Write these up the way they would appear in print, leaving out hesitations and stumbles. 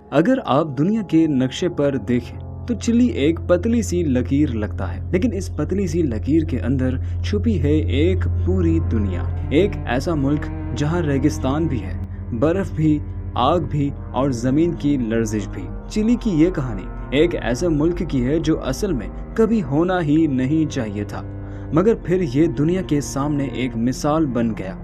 अगर आप दुनिया के नक्शे पर देखें तो चिली एक पतली सी लकीर लगता है, लेकिन इस पतली सी लकीर के अंदर छुपी है एक पूरी दुनिया। एक ऐसा मुल्क जहां रेगिस्तान भी है, बर्फ भी, आग भी और जमीन की लर्जिश भी। चिली की ये कहानी एक ऐसे मुल्क की है जो असल में कभी होना ही नहीं चाहिए था, मगर फिर ये दुनिया के सामने एक मिसाल बन गया।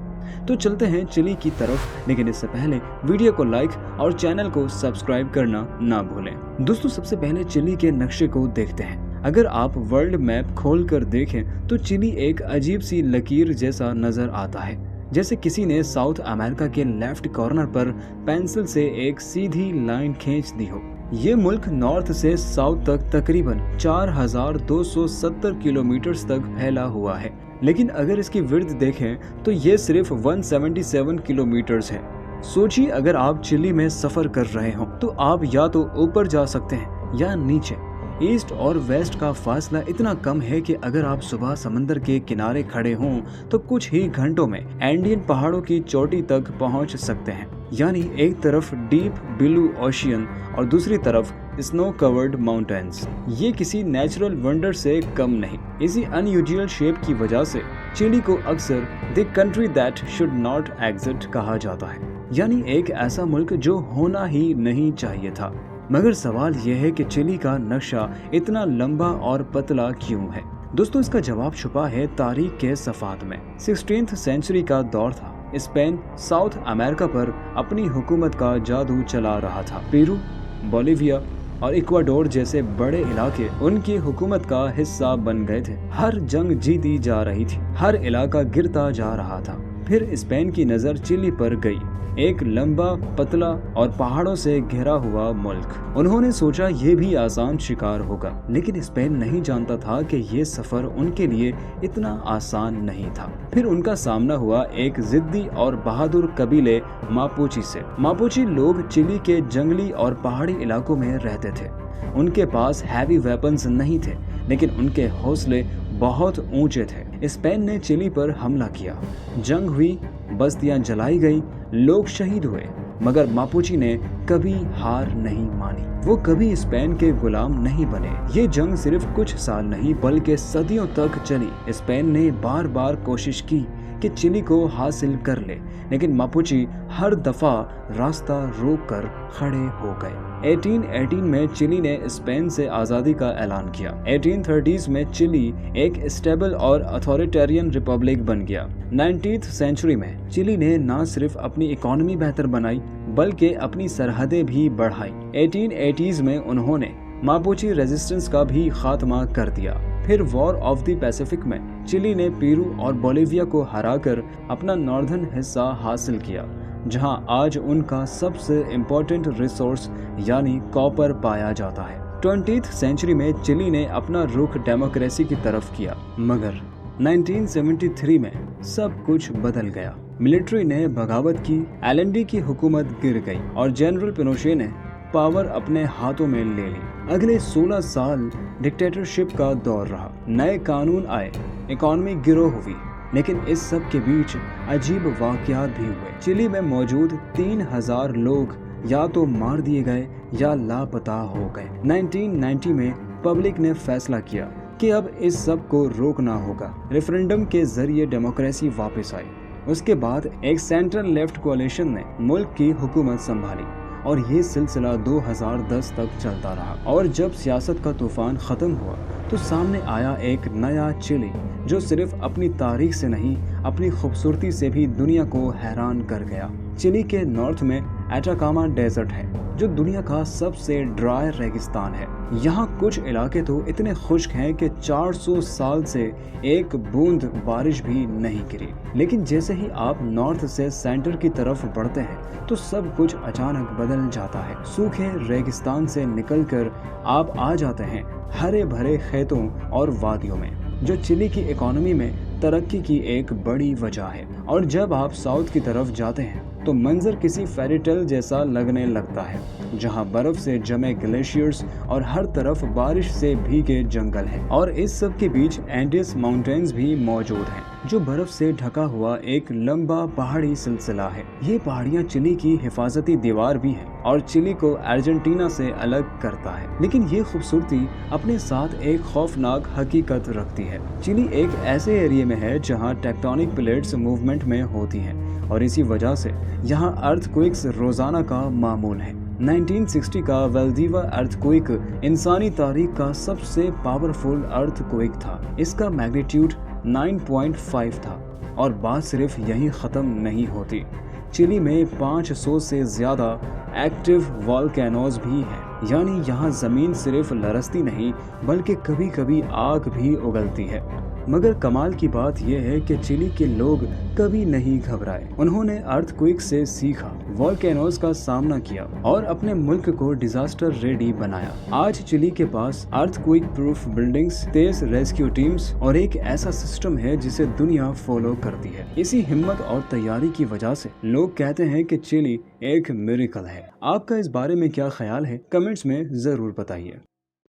तो चलते हैं चिली की तरफ, लेकिन इससे पहले वीडियो को लाइक और चैनल को सब्सक्राइब करना ना भूलें। दोस्तों, सबसे पहले चिली के नक्शे को देखते हैं। अगर आप वर्ल्ड मैप खोल कर देखें तो चिली एक अजीब सी लकीर जैसा नजर आता है, जैसे किसी ने साउथ अमेरिका के लेफ्ट कॉर्नर पर पेंसिल से एक सीधी लाइन खींच दी हो। ये मुल्क नॉर्थ से साउथ तक तकरीबन 4270 किलोमीटर तक फैला हुआ है, लेकिन अगर इसकी विड्थ देखें तो ये सिर्फ 177 किलोमीटर्स है। सोचिए, अगर आप चिली में सफर कर रहे हो तो आप या तो ऊपर जा सकते हैं या नीचे। ईस्ट और वेस्ट का फासला इतना कम है कि अगर आप सुबह समंदर के किनारे खड़े हों तो कुछ ही घंटों में एंडियन पहाड़ों की चोटी तक पहुंच सकते हैं। यानी एक तरफ डीप ब्लू ओशियन और दूसरी तरफ स्नो कवर्ड माउंटेन्स। ये किसी नेचुरल वंडर से कम नहीं। इसी अनयूजुअल शेप की वजह से चिली को अक्सर the country that should not exist कहा जाता है, यानी एक ऐसा मुल्क जो होना ही नहीं चाहिए था। मगर सवाल यह है कि चिली का नक्शा इतना लंबा और पतला क्यों है? दोस्तों, इसका जवाब छुपा है तारीख के सफात में। 16th सेंचुरी का दौर था। स्पेन साउथ अमेरिका पर अपनी हुकूमत का जादू चला रहा था। पेरू, बोलिविया और इक्वाडोर जैसे बड़े इलाके उनकी हुकूमत का हिस्सा बन गए थे। हर जंग जीती जा रही थी, हर इलाका गिरता जा रहा था। फिर स्पेन की नजर चिली पर गई, एक लंबा, पतला और पहाड़ों से घिरा हुआ मुल्क। उन्होंने सोचा ये भी आसान शिकार होगा, लेकिन स्पेन नहीं जानता था कि ये सफर उनके लिए इतना आसान नहीं था। फिर उनका सामना हुआ एक जिद्दी और बहादुर कबीले मापुची से। मापुची लोग चिली के जंगली और पहाड़ी इलाकों में रहते थे। उनके पास हैवी वेपन्स नहीं थे, लेकिन उनके हौसले बहुत ऊंचे थे। स्पेन ने चिली पर हमला किया, जंग हुई, बस्तियां जलाई गई, लोग शहीद हुए, मगर मापुची ने कभी हार नहीं मानी। वो कभी स्पेन के गुलाम नहीं बने। ये जंग सिर्फ कुछ साल नहीं बल्कि सदियों तक चली। स्पेन ने बार बार कोशिश की कि चिली को हासिल कर ले, लेकिन मापुची हर दफा रास्ता रोक कर खड़े हो गए। 1818 में चिली ने स्पेन से आज़ादी का ऐलान किया। 1830s में चिली एक स्टेबल और अथॉरिटेरियन रिपब्लिक बन गया। 19th सेंचुरी में चिली ने न सिर्फ अपनी इकोनॉमी बेहतर बनाई बल्कि अपनी सरहदें भी बढ़ाई। 1880s में उन्होंने मापुची रेजिस्टेंस का भी खात्मा कर दिया। फिर वॉर ऑफ द पैसिफिक में चिली ने पेरू और बोलिविया को हराकर अपना नॉर्दर्न हिस्सा हासिल किया, जहां आज उनका सबसे इम्पोर्टेंट रिसोर्स यानी कॉपर पाया जाता है। 20th सेंचुरी में चिली ने अपना रुख डेमोक्रेसी की तरफ किया, मगर 1973 में सब कुछ बदल गया। मिलिट्री ने बगावत की, एलएनडी की हुकूमत गिर गई और जनरल पिनोशे ने पावर अपने हाथों में ले ली। अगले 16 साल डिक्टेटरशिप का दौर रहा। नए कानून आए, इकोनॉमी गिरो हुई, लेकिन इस सब के बीच अजीब वाकयात भी हुए। चिली में मौजूद 3000 लोग या तो मार दिए गए या लापता हो गए। 1990 में पब्लिक ने फैसला किया कि अब इस सब को रोकना होगा। रेफरेंडम के जरिए डेमोक्रेसी वापस आई। उसके बाद एक सेंट्रल लेफ्ट कोalition ने मुल्क की हुकूमत संभाली और ये सिलसिला 2010 तक चलता रहा। और जब सियासत का तूफान खत्म हुआ तो सामने आया एक नया चिली जो सिर्फ अपनी तारीख से नहीं, अपनी खूबसूरती से भी दुनिया को हैरान कर गया। चिली के नॉर्थ में एटाकामा डेजर्ट है, जो दुनिया का सबसे ड्राई रेगिस्तान है। यहाँ कुछ इलाके तो इतने खुश्क हैं कि 400 साल से एक बूंद बारिश भी नहीं गिरी। लेकिन जैसे ही आप नॉर्थ से सेंटर की तरफ बढ़ते हैं तो सब कुछ अचानक बदल जाता है। सूखे रेगिस्तान से निकलकर आप आ जाते हैं हरे भरे खेतों और वादियों में, जो चिली की इकोनॉमी में तरक्की की एक बड़ी वजह है। और जब आप साउथ की तरफ जाते हैं तो मंजर किसी फेरी टेल जैसा लगने लगता है, जहां बर्फ से जमे ग्लेशियर्स और हर तरफ बारिश से भीगे जंगल हैं। और इस सब के बीच एंडीज माउंटेन्स भी मौजूद हैं, जो बर्फ से ढका हुआ एक लंबा पहाड़ी सिलसिला है। ये पहाड़ियाँ चिली की हिफाजती दीवार भी है और चिली को अर्जेंटीना से अलग करता है। लेकिन ये खूबसूरती अपने साथ एक खौफनाक हकीकत रखती है। चिली एक ऐसे एरिया में है जहाँ टेक्टोनिक प्लेट्स मूवमेंट में होती हैं और इसी वजह से यहाँ अर्थक्वेक्स रोजाना का मामूल है। 1960 का वेल्दीवा अर्थक्वेक इंसानी तारीख का सबसे पावरफुल अर्थक्वेक था। इसका मैग्नीट्यूड 9.5 था और बात सिर्फ यहीं ख़त्म नहीं होती। चिली में 500 से ज़्यादा एक्टिव वॉल्केनोज भी हैं, यानी यहाँ ज़मीन सिर्फ लरसती नहीं बल्कि कभी कभी आग भी उगलती है। मगर कमाल की बात यह है कि चिली के लोग कभी नहीं घबराए। उन्होंने अर्थक्वेक से सीखा, वॉल्केनोज का सामना किया और अपने मुल्क को डिजास्टर रेडी बनाया। आज चिली के पास अर्थक्वेक प्रूफ बिल्डिंग्स, तेज रेस्क्यू टीम्स और एक ऐसा सिस्टम है जिसे दुनिया फॉलो करती है। इसी हिम्मत और तैयारी की वजह से लोग कहते हैं कि चिली एक मिरेकल है। आपका इस बारे में क्या ख्याल है? कमेंट्स में जरूर बताइए।